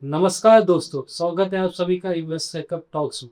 नमस्कार दोस्तों, स्वागत है आप सभी का इन्वेस्ट सेटअप टॉक्स में।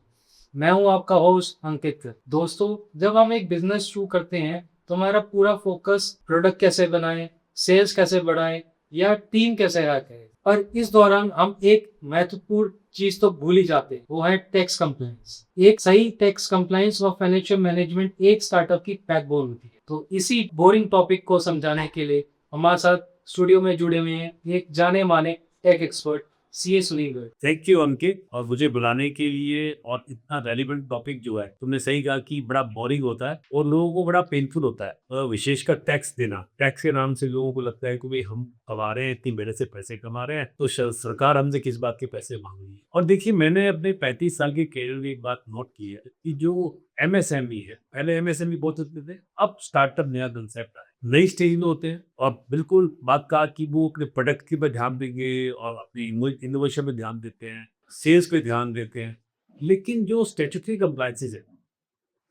मैं हूं आपका होस्ट अंकित। दोस्तों, जब हम एक बिजनेस शुरू करते हैं तो हमारा पूरा फोकस प्रोडक्ट कैसे बनाएं, सेल्स कैसे बढ़ाएं या टीम कैसे रखें। और इस दौरान हम एक महत्वपूर्ण चीज तो भूल ही जाते हैं, वो है टैक्स कंप्लायंस। एक सही टैक्स कंप्लायंस और फाइनेंशियल मैनेजमेंट एक स्टार्टअप की बैकबोन होती है। तो इसी बोरिंग टॉपिक को समझाने के लिए हमारे साथ स्टूडियो में जुड़े हुए हैं एक जाने माने tech expert CA Sunil. Thank you Ankit और मुझे बुलाने के लिए। और इतना रेलिवेंट टॉपिक जो है, तुमने सही कहा कि बड़ा बोरिंग होता है और लोगों को बड़ा पेनफुल होता है। विशेषकर टैक्स देना। टैक्स के नाम से लोगों को लगता है कि भाई हम कमा रहे हैं, इतनी मेहनत से पैसे कमा रहे हैं, तो सरकार हमसे किस बात के पैसे मांग रही है। और देखिए, मैंने अपने 35 साल के कैरियर में एक बात नोट की है कि जो एमएसएमई है, पहले एमएसएमई बहुत होते थे, अब स्टार्टअप नया कंसेप्ट आया, नई स्टेज में होते हैं। और बिल्कुल बात कहा कि वो अपने प्रोडक्ट के पर ध्यान देंगे और अपनी इनोवेशन पे ध्यान देते हैं, सेल्स पे ध्यान देते हैं, लेकिन जो स्टैट्यूटरी कंप्लायंसेस है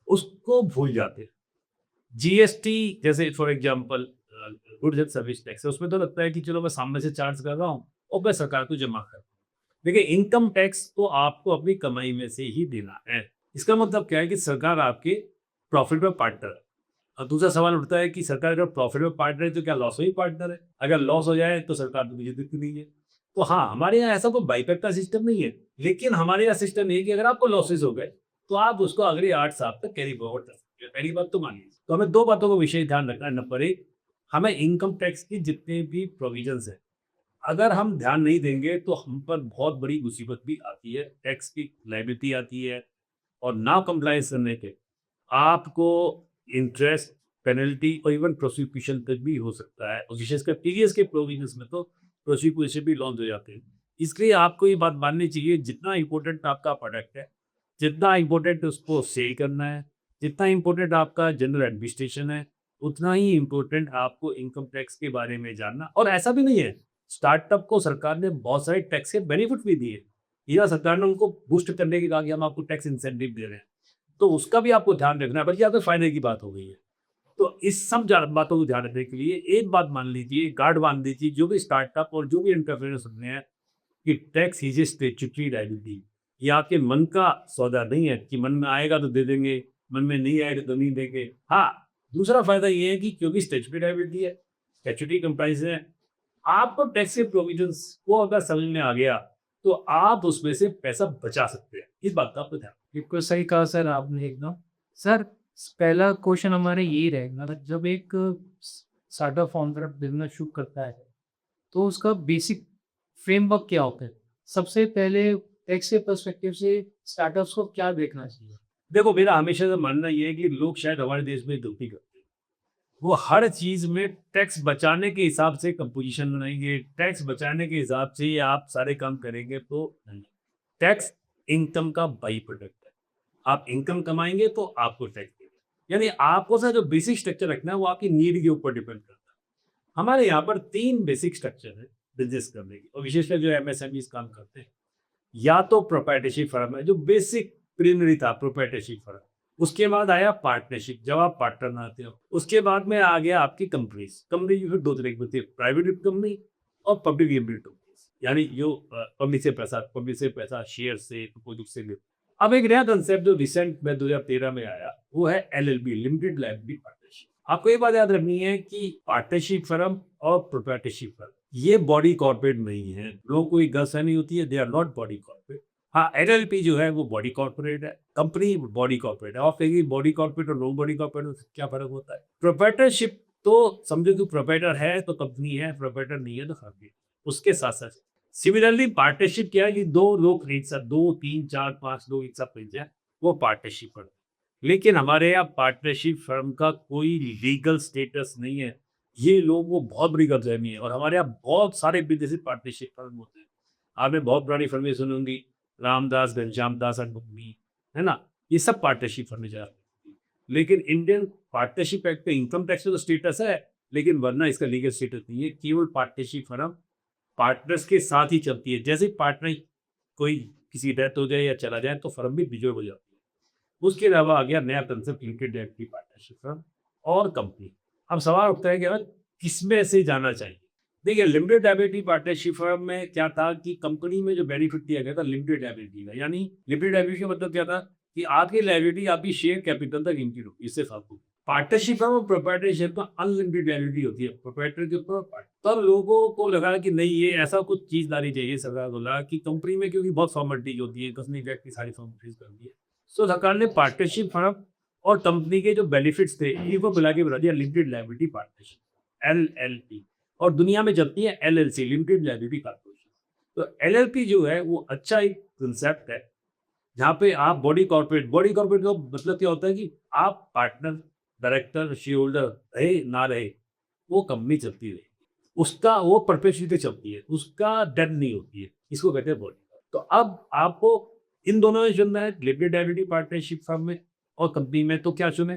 उसको भूल जाते हैं। जीएसटी जैसे for example goods and service tax है, उसमें तो लगता है कि चलो मैं सामने से चार्ज कर रहा हूँ और मैं सरकार को जमा कर रहा हूँ। देखिए, इनकम टैक्स तो आपको अपनी कमाई में से ही देना है। इसका मतलब क्या है कि सरकार आपके प्रॉफिट में पार्टनर है। और दूसरा सवाल उठता है कि सरकार अगर प्रॉफिट में पार्टनर है तो क्या लॉस में भी पार्टनर है? अगर लॉस हो जाए तो सरकार तो मुझे दिखती नहीं है। तो हाँ, हमारे यहाँ ऐसा कोई बाईपैक का सिस्टम नहीं है, लेकिन हमारे यहाँ सिस्टम ये है कि अगर आपको लॉसेस हो गए तो आप उसको अगले 8 साल तक कैरी फॉरवर्ड कर सकते हैं। पहली बात तो मानिए, तो हमें दो बातों को विशेष ध्यान रखना है। नंबर एक, हमें इनकम टैक्स की जितने भी प्रोविजंस है, अगर हम ध्यान नहीं देंगे तो हम पर बहुत बड़ी मुसीबत भी आती है, टैक्स की लायबिलिटी आती है। और ना कंप्लायंस करने के आपको इंटरेस्ट, पेनल्टी और इवन प्रोसिक्यूशन तक भी हो सकता है। और विशेषकर टीडीएस के प्रोविजंस में तो प्रोसिक्यूशन भी लॉन्च हो जाते हैं। इसलिए आपको ये बात माननी चाहिए, जितना इंपॉर्टेंट आपका प्रोडक्ट है, जितना इंपॉर्टेंट उसको सेल करना है, जितना इंपॉर्टेंट आपका जनरल एडमिनिस्ट्रेशन है, उतना ही इंपॉर्टेंट आपको इनकम टैक्स के बारे में जानना। और ऐसा भी नहीं है, स्टार्टअप को सरकार ने बहुत सारे टैक्स के बेनिफिट भी दिए। या सरकार ने उनको बूस्ट करने के कहा कि हम आपको टैक्स इंसेंटिव दे रहे हैं, तो उसका भी आपको ध्यान रखना है। बल्कि आपके फायदे की बात हो गई है, तो इस सब बातों को ध्यान रखने के लिए एक बात मान लीजिए, गार्ड बांध दीजिए, जो भी स्टार्टअप और जो भी एंटरप्रेन्योर सुन रहे हैं, कि tax is a statutory liability. ये आपके मन का सौदा नहीं है कि मन में आएगा तो दे देंगे, मन में नहीं आएगा तो नहीं देंगे। हाँ, दूसरा फायदा ये है कि क्योंकि स्टैट्यूटरी लायबिलिटी है, स्टैट्यूटरी कंप्लायंस है, आपको टैक्स के प्रोविजंस को अगर समझ में आ गया तो आप उसमें से पैसा बचा सकते हैं। इस बात का आपको ध्यान। बिल्कुल सही कहा सर आपने एकदम। सर, पहला क्वेश्चन हमारा यही रहेगा, जब एक स्टार्टअप फाउंडर बिजनेस शुरू करता है तो उसका बेसिक फ्रेमवर्क क्या होता है? सबसे पहले टैक्स के पर्सपेक्टिव से स्टार्टअप्स को क्या देखना चाहिए? देखो, मेरा हमेशा से मानना ये है कि लोग शायद हमारे देश में गलती करते हैं। वो हर चीज़ में टैक्स बचाने के हिसाब से कंपोज़िशन बनाएँगे, टैक्स बचाने के हिसाब से ही आप सारे काम करेंगे तो नहीं। टैक्स इनकम का बाई प्रोडक्ट है। आप इनकम कमाएँगे तो आपको टैक्स देंगे। यानी आपको जो बेसिक स्ट्रक्चर रखना है वो आपकी नीड के ऊपर डिपेंड करता है। हमारे यहाँ पर 3 बेसिक स्ट्रक्चर है बिज़नेस करने की, और विशेषकर जो एमएसएमईज़ काम करते हैं। या तो प्रोप्राइटरशिप फर्म है, जो बेसिक प्रीलिमिनरी था, प्रोप्राइटरशिप फर्म। उसके बाद आया पार्टनरशिप, जब आप पार्टनर बनाते हो। उसके बाद में आ गया आपकी कंपनीज। कंपनी जो है दो तरह की होती है, प्राइवेट लिमिटेड कंपनी और पब्लिक लिमिटेड कंपनीज। यानी जो पब्लिक से पैसा शेयर से, प्रोजेक्ट से ले। अब एक नया कंसेप्ट जो रिसेंट में 2013 में आया, वो है एलएलबी, लिमिटेड लायबिलिटी पार्टनरशिप। आपको ये बात याद रखनी है कि पार्टनरशिप फर्म और प्रोप्राइटरशिप फर्म ये बॉडी कॉर्पोरेट नहीं है। लोगों को एक गलतफहमी होती है, they are not body corporate. हाँ, एलएलपी जो है वो बॉडी कॉर्पोरेट है, कंपनी बॉडी कॉर्पोरेट है। और फिर बॉडी कॉर्पोरेट और नॉन बॉडी कॉर्पोरेट में क्या फर्क होता है? प्रोप्राइटरशिप तो समझो कि प्रोप्राइटर है तो कंपनी है, प्रोप्राइटर नहीं है तो फर्म है। उसके साथ साथ सिमिलरली पार्टनरशिप क्या है कि दो लोग एक साथ, दो तीन चार पांच लोग एक साथ मिल जाए, वो पार्टनरशिप फर्म। लेकिन हमारे यहाँ पार्टनरशिप फर्म का कोई लीगल स्टेटस नहीं है। ये लोग वो बहुत बड़ी गलतफहमी है। और हमारे यहाँ बहुत सारे विदेशी पार्टनरशिप फर्म होते हैं। आपने बहुत पुरानी फर्में सुनी होंगी, रामदास, घनश्याम दास एंड कंपनी, है ना? ये सब पार्टनरशिप फर्में जा रही हैं। लेकिन इंडियन पार्टनरशिप एक्ट में इनकम टैक्स का तो स्टेटस है, लेकिन वरना इसका लीगल स्टेटस नहीं है। केवल पार्टनरशिप फर्म पार्टनर्स के साथ ही चलती है। जैसे पार्टनर कोई किसी डेथ हो जाए या चला जाए तो फर्म भी डिजॉल्व हो जाती है। उसके अलावा आ गया नया कंसेप्ट, लिमिटेड पार्टनरशिप फर्म और कंपनी। अब सवाल उठता है कि यार किसमें से जाना चाहिए? देखिए लिमिटेड लायबिलिटी पार्टनरशिप फर्म में क्या था कि कंपनी में जो बेनिफिट दिया गया था लिमिटेड लायबिलिटी का, यानी लिमिटेड लायबिलिटी का मतलब क्या था कि आपकी लायबिलिटी आपकी शेयर कैपिटल तक लिमिटेड होगी, इससे फालतू। पार्टनरशिप फर्म और प्रोप्राइटरशिप में अनलिमिटेड लायबिलिटी होती है प्रोप्राइटर के ऊपर। तब लोगों को लगा कि नहीं, ये ऐसा कुछ चीज लानी चाहिए, सरकार को लगा कि कंपनी में क्योंकि बहुत फॉर्मेलिटीज होती है, कंपनी टैक्स की सारी फॉर्मेलिटीज करती है, तो सरकार ने पार्टनरशिप फर्म और कंपनी के जो बेनिफिट्स थे इनको मिला के बना दिया लिमिटेड लायबिलिटी पार्टनरशिप, LLP। और दुनिया में चलती है LLC, लिमिटेड लायबिलिटी कॉर्पोरेशन। तो LLP जो है वो अच्छा एक कंसेप्ट है जहाँ पे आप बॉडी कॉर्पोरेट का मतलब क्या होता है कि आप पार्टनर, डायरेक्टर, शेयर होल्डर रहे ना रहे, वो कंपनी चलती रहे, उसका वो परपेचुअली चलती है, उसका डेथ नहीं होती है, इसको कहते हैं बॉडी। तो अब आपको इन दोनों में चुनना है, लिमिटेड लायबिलिटी पार्टनरशिप फर्म में और कंपनी में। तो क्या चुने?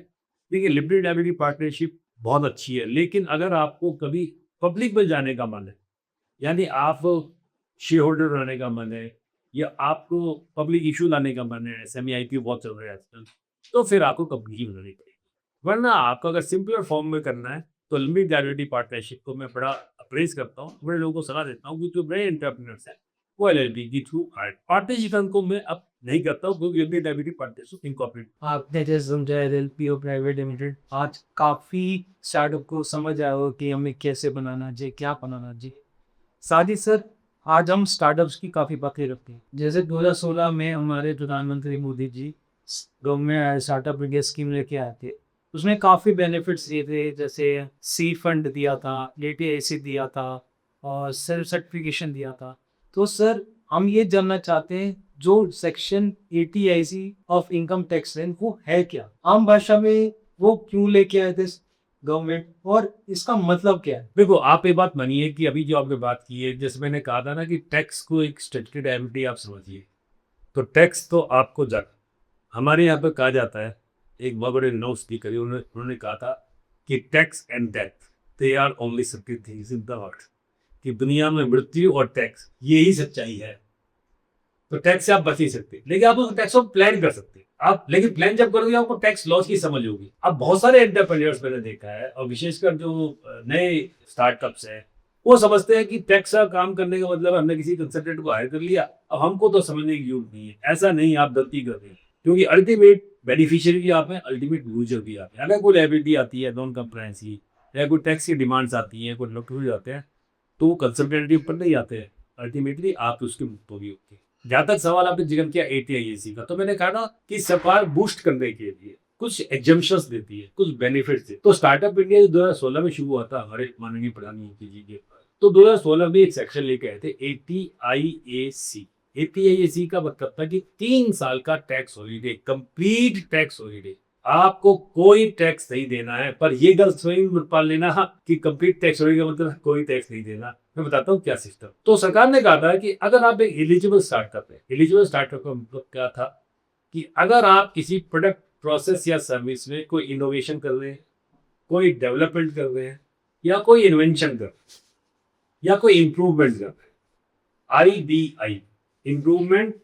देखिए लिमिटेड लायबिलिटी पार्टनरशिप बहुत अच्छी है, लेकिन अगर आपको कभी पब्लिक में जाने का मन है, यानी आप शेयर होल्डर रहने का मन है, या आपको पब्लिक इशू लाने का मन है, सेमी IPO बहुत चल रहा है आजकल, तो फिर आपको कंपनी ही बनानी पड़ेगी। वरना आपको अगर सिंपलर फॉर्म में करना है तो लिमिटेड लायबिलिटी पार्टनरशिप को मैं बड़ा अप्रेस करता हूँ, बड़े लोगों को सलाह देता हूँ कि जो बड़े एंटरप्रेन्योर्स हैं वो LLP के थ्रू आए। पार्टनरशिप को मैं अब नहीं करता हूँ क्योंकि लिमिटेड लायबिलिटी पार्टनरशिप इनकॉर्पोरेट। आपने जैसे समझा एलएलपी और प्राइवेट लिमिटेड, आज काफी स्टार्टअप को समझ आया हो कि हमें कैसे बनाना चाहिए, क्या बनाना चाहिए। साथ ही सर, आज हम स्टार्टअप्स की काफी बातें रखते हैं। जैसे 2016 में हमारे प्रधानमंत्री Modi ji government startup India scheme लेके आए थे। उसमें काफी बेनिफिट्स दिए थे, जैसे सी फंड दिया था, ATIC दिया था और सेल्फ सर्टिफिकेशन दिया था। तो सर, हम ये जानना चाहते हैं जो section 80IC of income tax है वो है क्या, आम भाषा में वो क्यों लेके आए थे गवर्नमेंट, और इसका मतलब क्या है। देखो आप ये बात मानिए कि अभी जो आपने बात की है, जैसे मैंने कहा था ना कि टैक्स को एक स्टेटमेंट एमटी आप समझिए, तो टैक्स तो आपको हमारे यहाँ पे कहा जाता है, एक बहुत बड़े नो स्पीकर उन्होंने कहा था कि tax and death they are only separate things in the world, कि दुनिया में मृत्यु और टैक्स यही सच्चाई है। तो टैक्स से आप बच नहीं सकते, लेकिन आप उस टैक्स को प्लान कर सकते हैं आप, लेकिन प्लान जब करोगे आपको टैक्स लॉस की समझ होगी। अब बहुत सारे एंटरप्रेन्योर्स मैंने देखा है, और विशेषकर जो नए स्टार्टअप्स हैं, वो समझते हैं कि टैक्स का काम करने का मतलब हमने किसी कंसल्टेंट को हायर कर लिया, अब हमको तो समझने की जरूरत नहीं है। ऐसा नहीं, आप गलती कर रहे हैं, क्योंकि अल्टीमेट बेनिफिशियरी भी आप हैं, अल्टीमेट यूजर भी आप हैं। अगर कोई लायबिलिटी आती है नॉन कंप्लायंसी, या कोई टैक्स की डिमांड्स आती हैं, कोई लॉकडाउन आते हैं, तो वो कंसल्टेंट के ऊपर नहीं आते हैं, अल्टीमेटली आप उसके मुक्त होगी होते। जहाँ तक सवाल आपने जिक्र किया ATIC का, तो मैंने कहा ना कि सरकार बूस्ट करने के लिए कुछ एग्जम्पशंस देती है, कुछ बेनिफिट्स देती है। तो स्टार्टअप इंडिया 2016 में शुरू हुआ था हमारे माननीय प्रधानमंत्री जी के, तो 2016 में एक सेक्शन लेके आए थे ATIAC। ATIAC का मतलब था कि 3 साल का tax holiday, complete tax holiday, आपको कोई टैक्स नहीं देना है। पर ये गलत स्वयं मत पाल लेना कि कंप्लीट टैक्स हॉलीडे का मतलब कोई टैक्स नहीं देना। मैं बताता हूँ क्या सिस्टम। तो सरकार ने कहा था कि अगर आप एक एलिजिबल स्टार्टअप है, एलिजिबल स्टार्टअप का मतलब क्या था कि अगर आप किसी प्रोडक्ट, प्रोसेस या सर्विस में कोई इनोवेशन कर रहे हैं, कोई डेवलपमेंट कर रहे हैं, या कोई इन्वेंशन कर रहे हैं, या कोई इंप्रूवमेंट कर रहे हैं, IDI, इंप्रूवमेंट,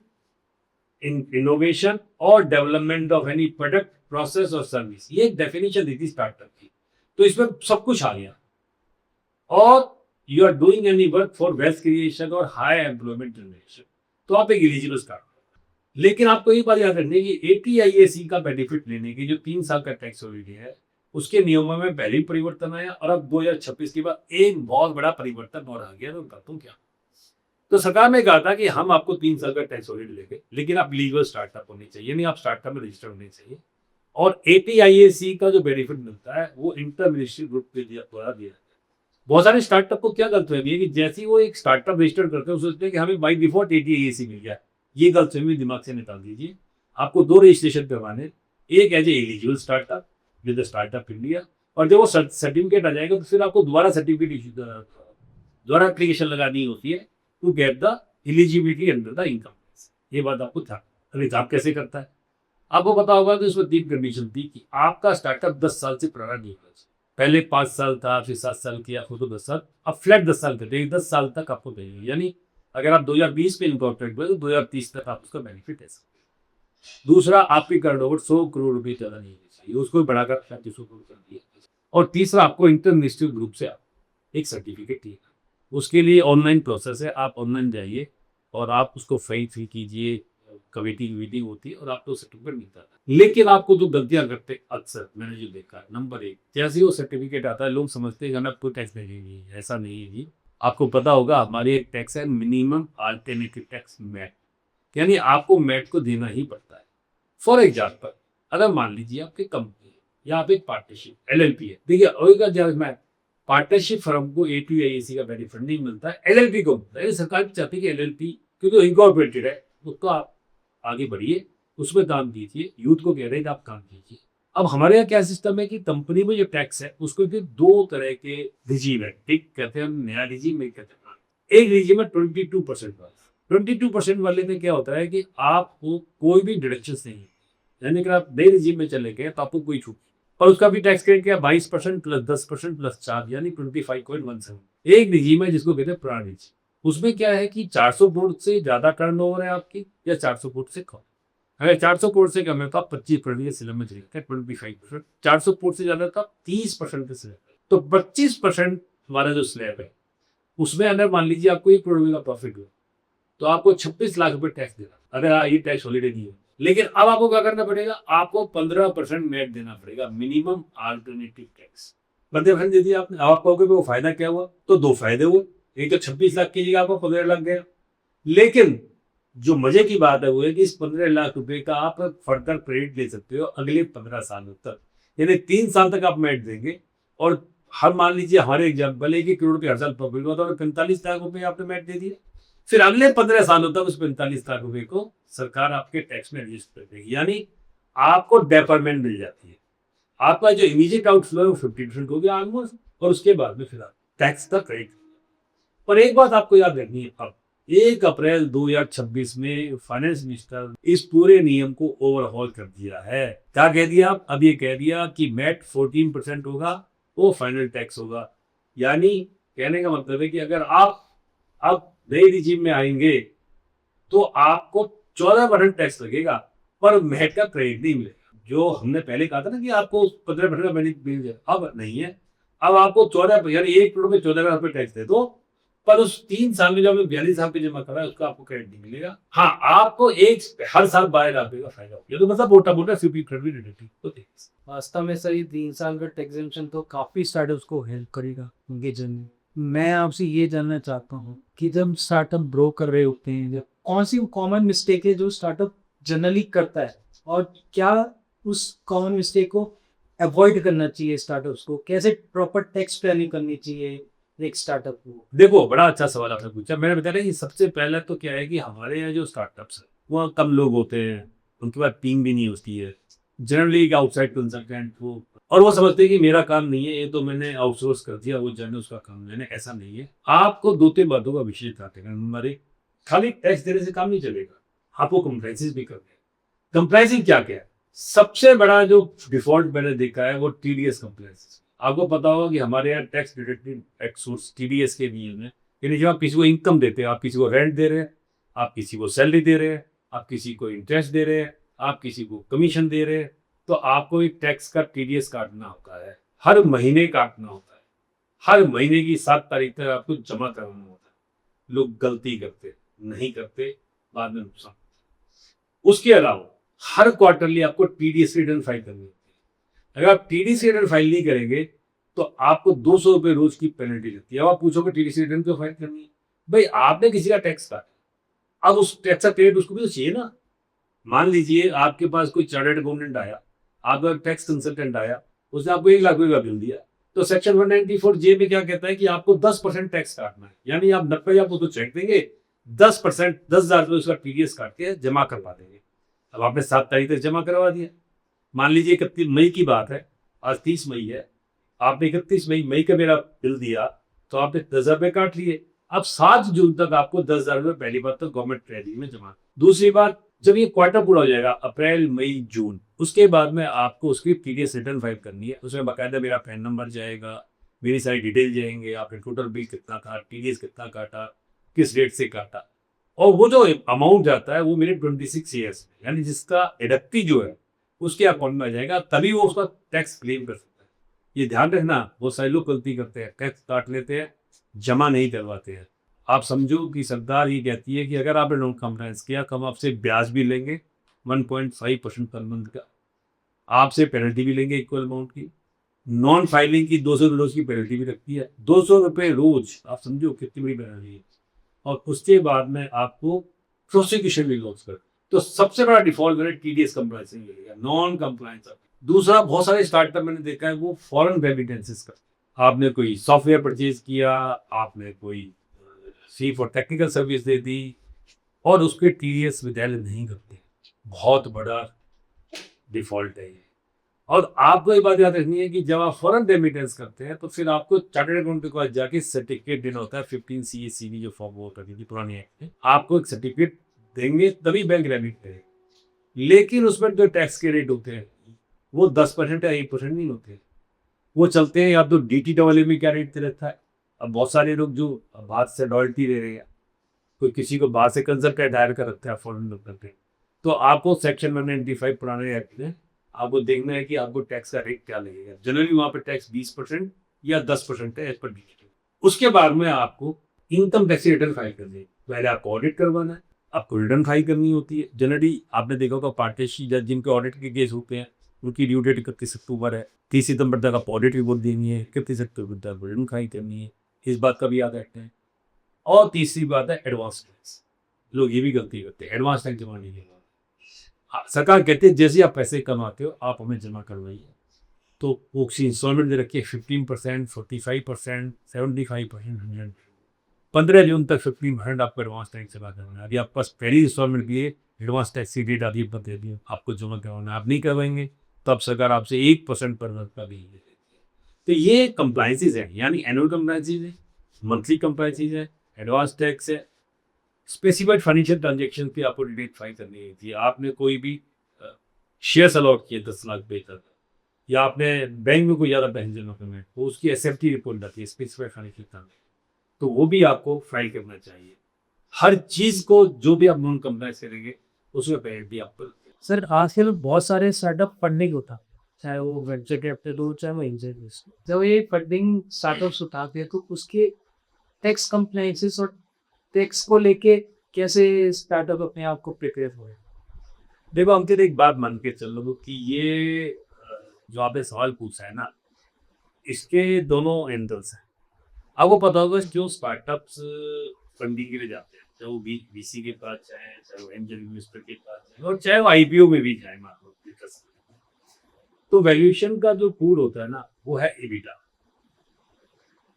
इनोवेशन और development of any product, process और सर्विस, ये एक डेफिनेशन दी थी स्टार्टअप की। तो इसमें सब कुछ आ गया। और you are doing any work for wealth creation और हाई एम्प्लॉयमेंट जनरेशन, तो आप एक एलिजिबल स्टार्टअप। लेकिन आपको ये बात याद रखनी है कि ATIAC का बेनिफिट लेने की जो 3 साल का टैक्स हॉलीडे है, उसके नियमों में पहले ही परिवर्तन आया, और अब 2026 के बाद एक बहुत बड़ा परिवर्तन और आ गया। तो बताता हूँ क्या। तो सरकार ने कहा था कि हम आपको 3 साल का टैक्स हॉलीडे लेंगे, लेकिन आप लीगल स्टार्टअप होने चाहिए, यानी आप स्टार्टअप में रजिस्टर होने चाहिए। और ATIAC का जो बेनिफिट मिलता है वो इंटर मिनिस्ट्री ग्रुप के द्वारा दिया जाता है। बहुत सारे स्टार्टअप को क्या गलतफहमी है कि जैसे ही वो एक स्टार्टअप रजिस्टर करते हैं, सोचते हैं कि हमें बाई डिफॉल्ट ATIAC मिल गया। ये गलतफहमी दिमाग से निकाल दीजिए। आपको 2 रजिस्ट्रेशन करवाने, एक as a eligible startup with startup India, और जब वो सर्टिफिकेट आ जाएगा तो फिर आपको दोबारा सर्टिफिकेट, दोबारा एप्लीकेशन लगानी होती है to get the eligibility under the income tax. ये बात आपको था। अभी आप कैसे करता है, आपको पता होगा कि उसमें 3 कंडीशन थी कि आपका स्टार्टअप 10 साल से पुराना नहीं होना चाहिए। पहले 5 साल था, फिर 7 साल किया, फिर तो 10 साल, अब फ्लैट 10 साल करते हैं, 10 साल तक आपको देंगे। यानी अगर आप 2020 में इनकॉर्पोरेट हुए तो 2030 तक आप उसका बेनिफिट है। दूसरा, आपकी टर्नओवर 100 करोड़ रुपये ज़्यादा नहीं होनी चाहिए, उसको बढ़ाकर 3500 करोड़ कर दिया। और तीसरा, आपको इंटर मिनिस्ट्री ग्रुप से एक सर्टिफिकेट चाहिए। उसके लिए ऑनलाइन प्रोसेस है, आप ऑनलाइन जाइए और आप उसको फिल कीजिए, कमेटी की मीटिंग होती है और आपको सर्टिफिकेट मिलता है। लेकिन आपको जो गलतियां करते अक्सर मैंने जो देखा है, नंबर एक, जैसे ही वो सर्टिफिकेट आता है लोग समझते हैं कि आपको टैक्स लगेगी, ऐसा नहीं है जी। आपको पता होगा हमारी एक टैक्स है मिनिमम अल्टरनेटिव टैक्स मैट, यानी आपको मैट को देना ही पड़ता है। फॉर एग्जाम्पल, अगर मान लीजिए आपकी कंपनी है या आप एक पार्टनरशिप एलएलपी है, देखिए होगा जब मैं पार्टनरशिप फर्म को A2AAC का बेनिफिट नहीं मिलता है, एलएलपी को मिलता है। सरकार चाहती है कि एलएलपी क्योंकि इनकॉर्पोरेटेड है उसको आप आगे बढ़िए, उसमें काम कीजिए, यूथ को कह रहे हैं कि आप काम कीजिए। अब हमारे यहाँ क्या सिस्टम है कि कंपनी में जो टैक्स है उसको फिर दो तरह के रिजीम है, ठीक कहते हैं हम, नया रिजीम एक कहते हैं। एक रिजीम है 22% वाला। 22% वाले में क्या होता है कि आपको कोई भी डिडक्शन नहीं है, यानी कि आप नए रिजीम में चले गए तो आपको कोई छूट, और उसका भी टैक्स रेट क्या 22% प्लस 10% प्लस चार्ज, यानी 25.17। एक रिजीम है जिसको कहते हैं पुराना रिजीम। उसमें क्या है कि 400 करोड़ से ज्यादा टर्नओवर है आपकी या 400 करोड़ से कम। अगर 400 करोड़ से कम है तो आप 25% स्लैब में चले जाते हैं, 25%। 400 करोड़ से ज्यादा तो आप 30% के स्लैब। तो 25% वाला जो स्लैब है उसमें अगर मान लीजिए आपको 1 करोड़ का प्रॉफिट हुआ तो आपको 26 लाख रुपए टैक्स देना। अरे हाँ, ये टैक्स हॉलीडे नहीं है, लेकिन अब आपको क्या करना पड़ेगा, आपको 15% नेट देना पड़ेगा, मिनिमम अल्टरनेटिव टैक्स। 15% दे दिया आपने। अब आप कहोगे वो फायदा क्या हुआ, तो दो फायदे हुए। एक तो 26 लाख की जगह आपको 15 लाख गया, लेकिन जो मजे की बात है वो है कि इस 15 लाख रुपए का आप फर्दर क्रेडिट ले सकते हो अगले 15 सालों तक, यानी 3 साल तक आप मैट देंगे। और हर मान लीजिए हमारे एग्जाम्पल 1 करोड़ रुपये हर साल प्रॉफिट हुआ तो 45 लाख रुपए आपने मैट दे दिया, फिर अगले 15 सालों तक उस 45 लाख रुपए को सरकार आपके टैक्स में एडजस्ट कर देगी, यानी आपको डेफरमेंट मिल जाती है। आपका जो इमीडिएट आउटफ्लो है वो 50% हो गया ऑलमोस्ट, और उसके बाद में फिर आप टैक्स का क्रेडिट। पर एक बात आपको याद रखनी है, अब 1 अप्रैल 2026 में फाइनेंस मिनिस्टर इस पूरे नियम को ओवरहॉल कर दिया है। क्या कह दिया आप, अब ये कह दिया कि मैट 14% होगा, वो फाइनल टैक्स होगा। यानी कहने का मतलब है कि अगर आप अब नए रिजीम में आएंगे तो आपको 14% टैक्स लगेगा, पर मैट का क्रेडिट नहीं मिलेगा। जो हमने पहले कहा था ना कि आपको 15% का बेनिफिट मिल जाए, अब नहीं है। अब आपको 14, यानी 1 करोड़ में 14 लाख रुपए टैक्स दे दो, पर उस 3 साल में जो आपने 42 साल पे जमा करा है उसका आपको क्रेडिट नहीं मिलेगा। हाँ, आपको एक हर साल 12 लाख रुपए का फायदा होगा। ये तो मतलब मोटा मोटा सीपी क्रेडिट रिलेटेड होती है। वास्तव में सर ये 3 साल का टैक्सेशन तो काफी स्टार्टअप्स को हेल्प करेगा उनके जर्नी। मैं आपसे ये जानना चाहता हूँ कि जब स्टार्टअप ग्रो कर रहे होते हैं, जब कौन सी कॉमन मिस्टेक है जो स्टार्टअप जनरली करता है, और क्या उस कॉमन मिस्टेक को अवॉइड करना चाहिए, स्टार्टअप्स को कैसे प्रॉपर टैक्स प्लानिंग करनी चाहिए एक स्टार्टअप को। देखो, बड़ा अच्छा सवाल आपने पूछा। मैंने बताया कि सबसे पहले तो क्या है कि हमारे यहाँ जो स्टार्टअप्स है वहाँ कम लोग होते हैं, उनके पास टीम भी नहीं होती है, जनरली एक आउटसाइड कंसल्टेंट वो, और वो समझते हैं कि मेरा काम नहीं है, ये तो मैंने आउटसोर्स कर दिया, वो जाने उसका काम। मैंने ऐसा नहीं है। आपको 2-3 बातों का विशेष ध्यान रखना। नंबर 1, खाली टैक्स देने से काम नहीं चलेगा, आपको कंप्लायंसेस भी करने हैं। कंप्लायंसिंग क्या क्या है, सबसे बड़ा जो डिफॉल्ट मैंने देखा है वो टीडीएस कंप्लायंस। आपको पता होगा कि हमारे यहाँ टैक्स डिडक्टेड एक्सोर्स टीडीएस के नियम है, यानी जब आप किसी को इनकम देते हैं, आप किसी को रेंट दे रहे हैं, आप किसी को सैलरी दे रहे हैं, आप किसी को इंटरेस्ट दे रहे हैं, आप किसी को कमीशन दे रहे हैं, तो आपको एक टैक्स का टीडीएस काटना होता है, हर महीने काटना होता है। हर महीने की 7 तारीख तक आपको जमा करना होता है। लोग गलती करते नहीं करते, बाद में नुकसान। उसके अलावा हर क्वार्टरली आपको टीडीएस रिटर्न फाइल करनी होती है। अगर आप टीडीएस रिटर्न फाइल नहीं करेंगे तो आपको 200 रुपये रोज की पेनल्टी लगती है। अब आप पूछोगे टीडीएस रिटर्न क्यों फाइल करनी है, भाई आपने किसी का टैक्स काटा, अब उस टैक्स का क्रेडिट उसको भी तो चाहिए ना। मान लीजिए आपके पास कोई चार्टर्ड अकाउंटेंट आया, आपका टैक्स कंसल्टेंट आया, उसने आपको 1 लाख रुपए का बिल दिया, तो सेक्शन 194 में क्या कहता है कि आपको 10% टैक्स काटना है, यानी आप 90 आपको तो चेक देंगे, 10%, 10,000 रुपये उसका टीडीएस काट के जमा करवा देंगे। अब आपने 7 तारीख तक जमा करवा दिया, मान लीजिए 31 मई की बात है, आज 30 मई है, आपने 31 मई का मेरा बिल दिया, तो आपने 10,000 रुपये काट लिए। अब 7 जून तक आपको 10,000 रुपये पहली बात तो गवर्नमेंट ट्रेजरी में जमा। दूसरी बात, जब ये क्वार्टर पूरा हो जाएगा अप्रैल मई जून, उसके बाद में आपको उसकी टीडीएस रिटर्न फाइल करनी है। उसमें बाकायदा मेरा पैन नंबर जाएगा, मेरी सारी डिटेल जाएंगे, आपने टोटल बिल कितना था, टीडीएस कितना काटा, किस रेट से काटा, और वो जो अमाउंट जाता है वो मेरे 26 ईयर्स में, यानी जिसका एडक्टी जो है उसके अकाउंट में आ जाएगा, तभी वो उसका टैक्स क्लेम कर सकता है। ये ध्यान रखना, बहुत सारे लोग गलती करते हैं, टैक्स काट लेते हैं, जमा नहीं करवाते हैं। आप समझो कि सरकार ये कहती है कि अगर आपने नॉन कंप्लायंस किया तो हम आपसे ब्याज भी लेंगे 1.5% पर मंथ का, आपसे पेनल्टी भी लेंगे इक्वल अमाउंट की, नॉन फाइलिंग की 200 रोज की पेनल्टी भी रखती है। 200 रुपये रोज, आप समझो कितनी बड़ी पेनल्टी है। और उसके बाद में आपको प्रोसिक्यूशन भी लॉस कर। तो सबसे बड़ा डिफॉल्ट मैंने टीडीएस कंप्लायंस लिया, नॉन कंप्लायंस। दूसरा, बहुत सारे स्टार्टअप मैंने देखा है वो फॉरेन रेमिटेंसेस का, आपने कोई सॉफ्टवेयर परचेज किया, आपने कोई सी फॉर टेक्निकल सर्विस दे दी और उसके टीडीएस विड्रॉल नहीं करते। बहुत बड़ा डिफॉल्ट है ये। और आपको ये बात याद रखनी है कि जब आप फॉरेन रेमिटेंस करते हैं तो फिर आपको चार्टर्ड अकाउंटेंट के पास जाके सर्टिफिकेट देना होता है। 15 CA/CV जो फॉर्म वो करती थी पुरानी एक्ट में, आपको एक सर्टिफिकेट देंगे तभी बैंक रेमिट करेगा। लेकिन उसमें जो टैक्स के रेट होते हैं वो 10% या 1% नहीं होते, वो चलते हैं या तो DTWM क्या रेट रहता है। अब बहुत सारे लोग जो बाहर से रॉयल्टी ले रहे हैं, कोई किसी को बाहर से कंसल्टेंट हायर कर रखता है फॉरेन करके, तो आपको सेक्शन 195 पुराने एक्ट में आपको देखना है कि आपको टैक्स का रेट क्या लगेगा। जनरली वहाँ पे टैक्स 20% या 10% है एज पर DTW। उसके बाद में आपको इनकम टैक्स रिटर्न फाइल करनी है। पहले आपको ऑडिट करवाना है, आपको रिटर्न फाइल करनी होती है। जनरली आपने देखा होगा पार्टेशी जज जिनके ऑडिट के केस होते हैं उनकी ड्यू डेट 31 अक्टूबर है। 30 सितंबर तक आप ऑडिट रिपोर्ट देनी है, 31 अक्टूबर तक रिटर्न फाइल करनी है। इस बात का भी याद रखते हैं। और तीसरी बात है एडवांस टैक्स। लोग ये भी गलती करते हैं, एडवांस टैक्स जमा नहीं करवाते। सरकार कहती है जैसे आप पैसे कमाते हो आप हमें जमा करवाइए, तो वो उसकी इंस्टॉलमेंट दे रखी है 15%, 45%, 75%, 15 जून तक 15% आपको एडवांस टैक्स जमा करना है। यदि आपके पास पहली इंस्टॉलमेंट के लिए एडवांस टैक्स की डेट आदि दे दी आपको जमा करवाना, आप नहीं करवाएंगे तब सरकार आपसे 1% पर मंथ का भी ले लेती है। तो ये कंप्लायंसेज है, यानी एनुअल कंप्लायंसेज है, मंथली कंप्लायंसेज है, एडवांस टैक्स है, स्पेसिफाइड फाइनेंशियल ट्रांजेक्शन की आपको डिटेल फाइल करनी थी। आपने कोई भी शेयर्स अलॉट किए 10 लाख बेहतर, या आपने बैंक में कोई ज़्यादा पैसे जमा करना है तो उसकी SFT रिपोर्ट आती है, स्पेसिफाइड फाइनेंशियल ट्रांजेक्शन, तो वो भी आपको फाइल करना चाहिए। हर चीज़ को जो भी आप नॉन कंप्लायंस करेंगे उसमें पेनल्टी आपको। सर आजकल बहुत सारे स्टार्टअप फंडिंग होता, चाहे वो वेंचर कैपिटल हो चाहे वो एंजल इन्वेस्टमेंट, जब ये फंडिंग स्टार्टअप्स उठाते हैं तो उसके टैक्स कंप्लायंसेस और टैक्स को लेके कैसे स्टार्टअप अपने आप को प्रिपेयर हो। देखो अंकित, एक बात मान के चल लो कि ये जो आपने सवाल पूछा है ना, इसके दोनों एंगल्स हैं। आपको पता होगा जो स्टार्टअप्स फंडिंग के लिए जाते हैं, चाहे वो VC के पास जाए, चाहे वो एंजल इन्वेस्टर के पास जाए, और चाहे वो IPO में भी जाए, मान लो तो वैल्यूएशन का जो पूल होता है ना वो है EBITDA।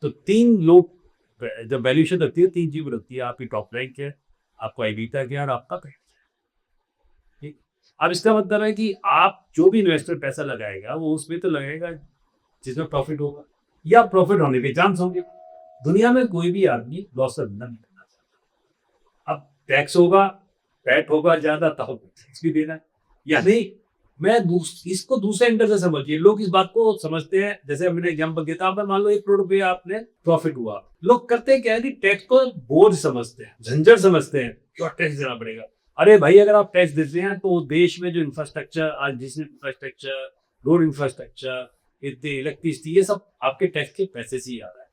तो 3 लोग जब वैल्यूएशन रखती है 3 चीज रखती है, आपकी टॉप लाइन क्या है, आपका EBITDA क्या है और आपका कैश। ठीक, अब इसका मतलब है कि आप जो भी इन्वेस्टर पैसा लगाएगा वो उसमें तो लगेगा जिसमें प्रॉफिट होगा या प्रॉफिट होने के चांस होंगे। दुनिया में कोई भी आदमी लॉस का धंधा नहीं करना चाहता। अब टैक्स होगा, पैट होगा ज्यादा तो टैक्स भी देना है। यानी मैं इसको दूसरे एंगल से समझिए। लोग इस बात को समझते हैं, जैसे मैंने एग्जांपल दिया था, आपने मान लो 1 करोड़ रुपया आपने प्रॉफिट हुआ, लोग करते क्या है कि टैक्स को बोझ समझते हैं, झंझट समझते हैं, क्यों टैक्स देना पड़ेगा। अरे भाई, अगर आप टैक्स देते हैं तो देश में जो इंफ्रास्ट्रक्चर, आज digital infrastructure, road infrastructure, electricity, ये सब आपके टैक्स के पैसे से ही आ रहा है।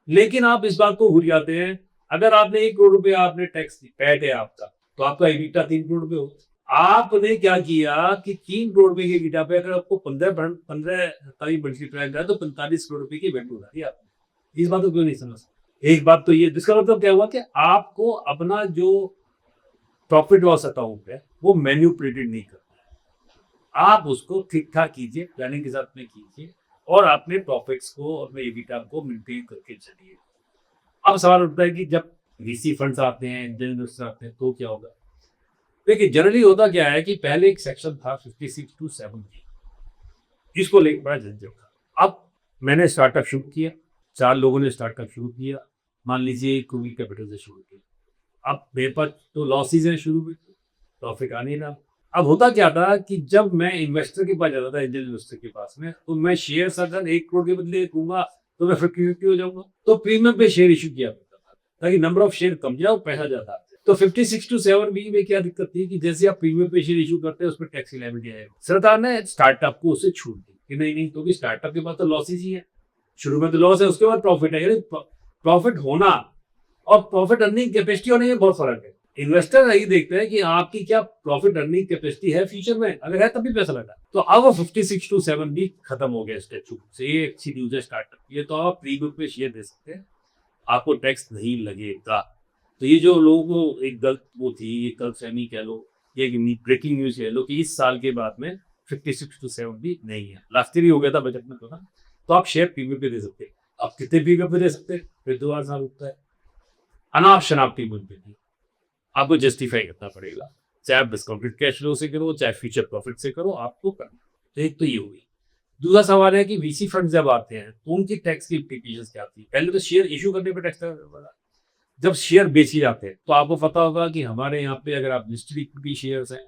लेकिन आप इस बात को भूल जाते हैं, अगर आपने 1 करोड़ रुपया आपने टैक्स पैट है आपका, तो आपका EBITDA 3 करोड़ रुपये हो। आपने क्या किया कि 3 करोड़ रुपए के EBITDA पे अगर आपको 15 मल्टीप्लाई करा तो 45 करोड़ रुपए की वैल्यू उड़ा दी आपने। इस बात को क्यों नहीं समझते? एक बात तो ये, जिसका मतलब क्या हुआ कि आपको अपना जो प्रॉफिट लॉस अकाउंट है वो मैन्युपुलेटेड नहीं करना है। आप उसको ठीक ठाक कीजिए, प्लानिंग के साथ में कीजिए और अपने प्रॉफिट्स को और अपने EBITDA को मेंटेन करके चलिए। अब सवाल उठता है कि जब VC फंड्स आते हैं, एंजल इन्वेस्टर आते हैं, तो क्या होगा? देखिए, जनरली होता क्या है कि पहले एक सेक्शन था 56 to 70, इसको लेकर बड़ा झंझट था। अब मैंने स्टार्टअप शुरू किया, 4 लोगों ने स्टार्टअप शुरू किया, मान लीजिए क्रूवी कैपिटल से शुरू किया। अब मेरे पास तो लॉसेज हैं शुरू में, प्रॉफिट आने ना। अब होता क्या था कि जब मैं इन्वेस्टर के पास जाता था, एंजल इन्वेस्टर के पास में, तो मैं शेयर अगर 1 करोड़ के बदले दूंगा तो मैं 50-50 हो जाऊंगा। तो प्रीमियम पे शेयर इशू किया करता था ताकि नंबर ऑफ शेयर कम जाए और पैसा ज्यादा। तो 56 to 7B में क्या दिक्कत थी कि जैसे आप प्रीमियम पे शेयर इशू करते हैं उसमें टैक्स लायबिलिटी आएगा। सरकार ने स्टार्टअप को उससे छूट दी कि नहीं, क्योंकि स्टार्टअप के पास तो लॉसेज ही है, शुरू में तो लॉस है, उसके बाद प्रॉफिट है। प्रॉफिट होना और प्रॉफिट अर्निंग कैपेसिटी होने में बहुत फर्क है। इन्वेस्टर यही देखते हैं कि आपकी क्या प्रॉफिट अर्निंग कैपेसिटी है फ्यूचर में, अगर है तभी पैसा लगा। तो अब वो 56 to 7 भी खत्म हो गया स्टैचू से। ये अच्छी न्यूज है स्टार्टअप, ये तो आप प्री बुक पे शेयर दे सकते हैं, आपको टैक्स नहीं लगेगा। तो ये जो लोगों को एक गलत वो थी, ये गलतफहमी कह लो, ये ब्रेकिंग न्यूज कह लो कि इस साल के बाद में 56 to 7 भी नहीं है। लास्ट ईयर ही हो गया था बजट में तो ना। तो आप शेयर प्रीमियम पे दे सकते हैं, आप कितने प्रीमियम पे दे सकते हैं, फिर 2 साल उठता है। अनाप शनाप प्रीमियम पे नहीं, आपको जस्टिफाई करना पड़ेगा, चाहे आप डिस्काउंटेड कैश फ्लो से करो, चाहे फ्यूचर प्रॉफिट से करो, आपको करना। तो एक तो ये हुई। दूसरा सवाल है कि वीसी फंड जब आते हैं तो उनकी टैक्स की इम्प्लीकेशंस क्या थी। पहले तो शेयर इशू करने पे टैक्स लगा, जब शेयर बेचे जाते हैं तो आपको पता होगा कि हमारे यहाँ पे अगर आप लिस्टेड इक्विटी शेयर्स हैं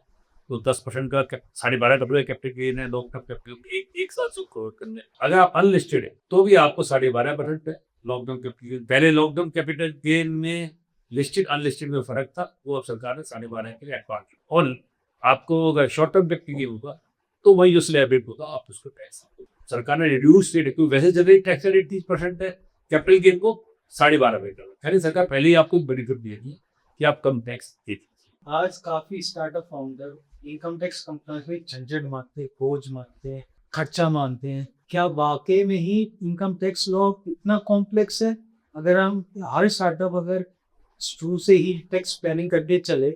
तो 10% का 12.5 कैपिटल गेन है, लॉन्ग टर्म कैपिटल एक साथ करने। अगर आप अनलिस्टेड है तो भी आपको 12.5% है लॉन्ग टर्म कैपिटल गेन। पहले लॉन्ग टर्म कैपिटल गेन में लिस्टेड अनलिस्टेड में फर्क था, वो अब सरकार ने 12.5 के लिए एडवांस। और आपको अगर शॉर्ट टर्म कैपिटल गेन होगा तो वही जो स्लैब होगा आप उसको टैक्स, सरकार ने रिड्यूस रेट, वैसे जनरली टैक्स रेट 30% है, कैपिटल गेन को 12.5 कर। खैर सरकार पहले ही आपको बेनिफिट दे दी कि आप कम टैक्स दे दीजिए। आज काफी startup founder income tax compliance में झंझट मानते हैं, बोझ मानते हैं, खर्चा मानते हैं। क्या वाकई में ही इनकम टैक्स लॉ इतना कॉम्प्लेक्स है? अगर हम हर स्टार्टअप अगर शुरू से ही टैक्स प्लानिंग करके चले,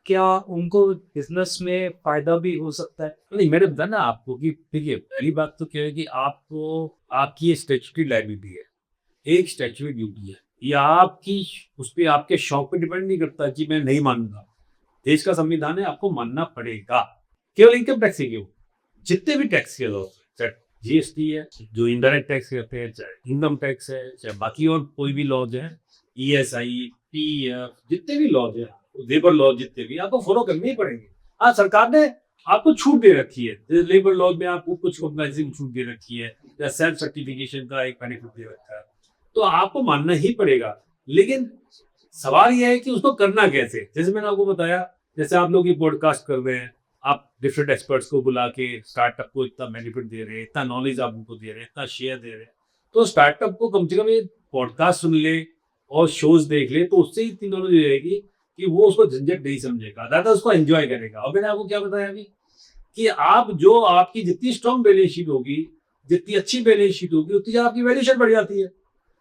क्या उनको बिजनेस में फायदा भी हो सकता है? नहीं, मैंने बताया ना आपको कि देखिए पहली बात तो क्या है कि आपको आपकी ये स्टैट्यूटरी लायबिलिटी है, एक स्टैट्यूटरी ड्यूटी है, ये आपकी उस पर आपके शौक पे डिपेंड नहीं करता कि मैं नहीं मानूंगा। देश का संविधान है, आपको मानना पड़ेगा। केवल इनकम टैक्स ही क्यों, जितने भी टैक्स के लॉ, चाहे जीएसटी है, जो इनडायरेक्ट टैक्स कहते हैं, चाहे इनकम टैक्स है, चाहे बाकी और कोई भी लॉज है, ईएसआई, पीएफ, जितने भी लॉज है, लेबर लॉ जितने भी, आपको फॉलो करने ही पड़ेंगे। हाँ, सरकार ने आपको छूट दे रखी है, लेबर लॉज में आपको कुछ कॉम्प्लाइजिंग छूट दे रखी है, या सेल्फ सर्टिफिकेशन का एक बेनिफिट दे रखा है, तो आपको मानना ही पड़ेगा। लेकिन सवाल यह है कि उसको करना कैसे। जैसे मैंने आपको बताया, जैसे आप लोग ये पॉडकास्ट कर रहे हैं, आप डिफरेंट एक्सपर्ट्स को बुला के स्टार्टअप को इतना बेनिफिट दे रहे हैं, इतना नॉलेज आप उनको दे रहे हैं, इतना शेयर दे रहे हैं, तो स्टार्टअप को कम से कम ये पॉडकास्ट सुन ले और शोज देख ले, तो उससे इतनी नॉलेज हो जाएगी कि वो उसको झंझट नहीं समझेगा, ज़्यादा उसको एंजॉय करेगा। और मैंने आपको क्या बताया अभी कि आप जो आपकी जितनी स्ट्रॉन्ग बैलेंस शीट होगी, जितनी अच्छी बैलेंस शीट होगी, उतनी आपकी वैल्यूएशन बढ़ जाती है।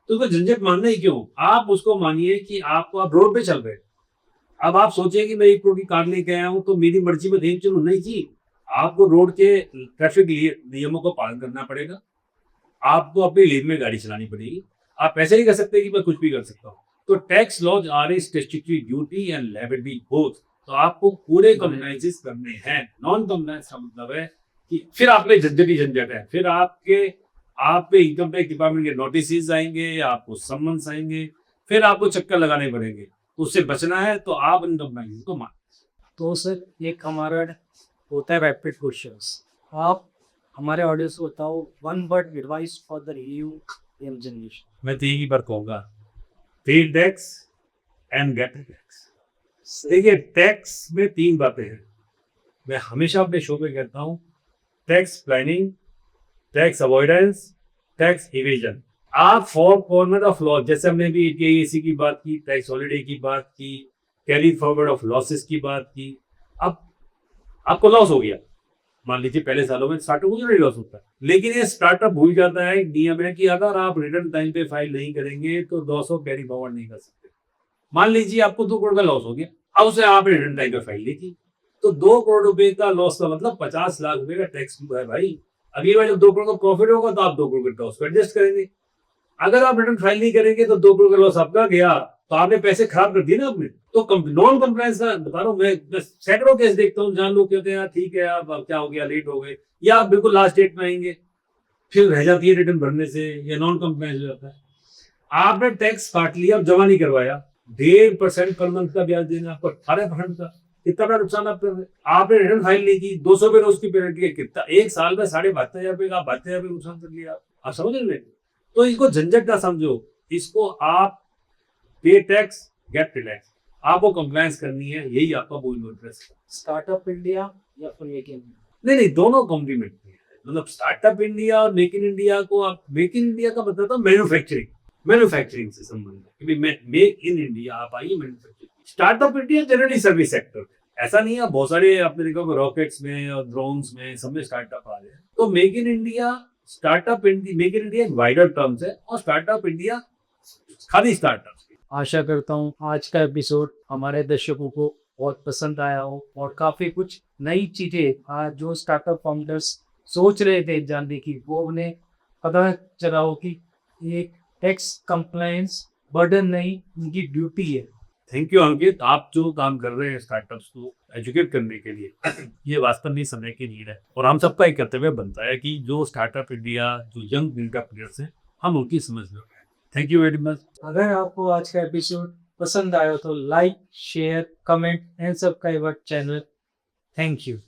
तो उसको झंझट मानना ही क्यों, आप उसको मानिए कि आप रोड पे चल रहे हैं। अब आप सोचिए कि मैं एक करोड़ की कार लेके आया हूँ तो मेरी मर्जी में नहीं चलूँ, नहीं जी, आपको रोड के ट्रैफिक नियमों को पालन करना पड़ेगा, आपको अपनी लेन में गाड़ी चलानी पड़ेगी। आप ऐसे नहीं कर सकते कि मैं कुछ भी कर सकता हूँ। तो tax laws are a statutory duty and liability both. तो आपको पूरे कंप्लायंसेस करने हैं। नॉन कंप्लायंस का मतलब है कि फिर आप में झंझट ही झंझट है, फिर आप पे इनकम टैक्स डिपार्टमेंट के नोटिस आएंगे, आपको समन्स आएंगे, फिर आपको चक्कर लगाने पड़ेंगे। उससे बचना है तो आप इन कंप्लायंस को मान। तो सर एक हमारा होता है रैपिड क्वेश्चंस, आप हमारे ऑडियंस को बताओ one word advice for the new young generation. मैं तो यही बार कहूँगा, पे टैक्स एंड गेट टैक्स। देखिए टैक्स में 3 बातें हैं, मैं हमेशा अपने शो पे कहता हूँ, tax planning, tax avoidance, tax evasion. आप 4 कॉर्नर ऑफ लॉस, जैसे हमने भी ATAC की बात की, टैक्स हॉलिडे की बात की, कैरी फॉरवर्ड ऑफ लॉसेस की बात की। अब आपको लॉस हो गया, मान लीजिए पहले सालों में स्टार्टअप को नहीं लॉस होता है, लेकिन ये स्टार्टअप भूल जाता है, एक नियम है कि अगर आप रिटर्न टाइम पे फाइल नहीं करेंगे तो 200 कैरी फॉरवर्ड नहीं कर सकते। मान लीजिए आपको 2 करोड़ का लॉस हो गया, अब उसे आपने रिटर्न टाइम पे फाइल नहीं की, तो 2 करोड़ रुपए का लॉस का मतलब 50 लाख रुपए का टैक्स है भाई। अगली बार जब 2 करोड़ का प्रॉफिट होगा तो आप 2 करोड़ का उसको एडजस्ट करेंगे। अगर आप रिटर्न फाइल नहीं करेंगे तो 2 करोड़ का लॉस आपका गया, तो आपने पैसे खराब कर दिए ना अपने। तो नॉन कंप्लायंस का बता रहा हूँ मैं सैकड़ों केस देखता हूँ जहाँ लोग कहते हैं यार ठीक है अब क्या हो गया, लेट हो गए, या आप बिल्कुल लास्ट डेट में आएंगे, फिर रह जाती है रिटर्न भरने से, या नॉन कंप्लायंस हो जाता है। आपने टैक्स काट लिया, अब जमा नहीं करवाया, 1.5% पर मंथ का ब्याज देना, आपको 18% का, कितना बड़ा नुकसान आप कर रहे हैं। आपने रिटर्न फाइल नहीं की, 200 रुपये रोज की पेनल्टी है, कितना एक साल में 72,500 रुपये का 72,000 रुपये नुकसान कर लिया। आप समझ रहे हैं? तो इसको झंझट ना समझो, इसको आप पे टैक्स गेट रिलैक्स, आपको कंप्लायंस करनी है, यही आपका बोल इंटरेस्ट है। स्टार्टअप इंडिया या फिर मेक इन इंडिया? नहीं, दोनों कॉम्प्लीमेंट्री है। मतलब स्टार्टअप इंडिया और मेक इन इंडिया को, आप मेक इन इंडिया का मतलब था मैन्युफैक्चरिंग, मैन्युफैक्चरिंग से संबंध है कि मेक इन इंडिया, आप आइए manufacturing. Startup India generally service sector, ऐसा नहीं है, बहुत सारे आपने देखा होगा रॉकेट्स में और ड्रोन्स में सब में स्टार्टअप आ रहे हैं। तो make in India, startup India, make in India एक वाइडर टर्म्स है, और स्टार्टअप इंडिया खाली स्टार्टअप। आशा करता हूँ आज का एपिसोड हमारे दर्शकों को बहुत पसंद आया हो और काफ़ी कुछ नई चीज़ें आज जो स्टार्टअप फाउंडर्स सोच रहे थे जानने की, वो उन्हें पता चला हो कि ये टैक्स कंप्लायंस बर्डन नहीं, उनकी ड्यूटी है। थैंक यू अंकित, आप जो काम कर रहे हैं स्टार्टअप्स को एजुकेट करने के लिए, ये वास्तव में समय की नीड है, और हम सबका एक कर्तव्य बनता है कि जो स्टार्टअप इंडिया, जो यंग एंटरप्रेन्योर्स हैं, हम उनकी समझ लें। Thank you very much. अगर आपको आज का एपिसोड पसंद आया तो like, share, comment and subscribe our channel. Thank you.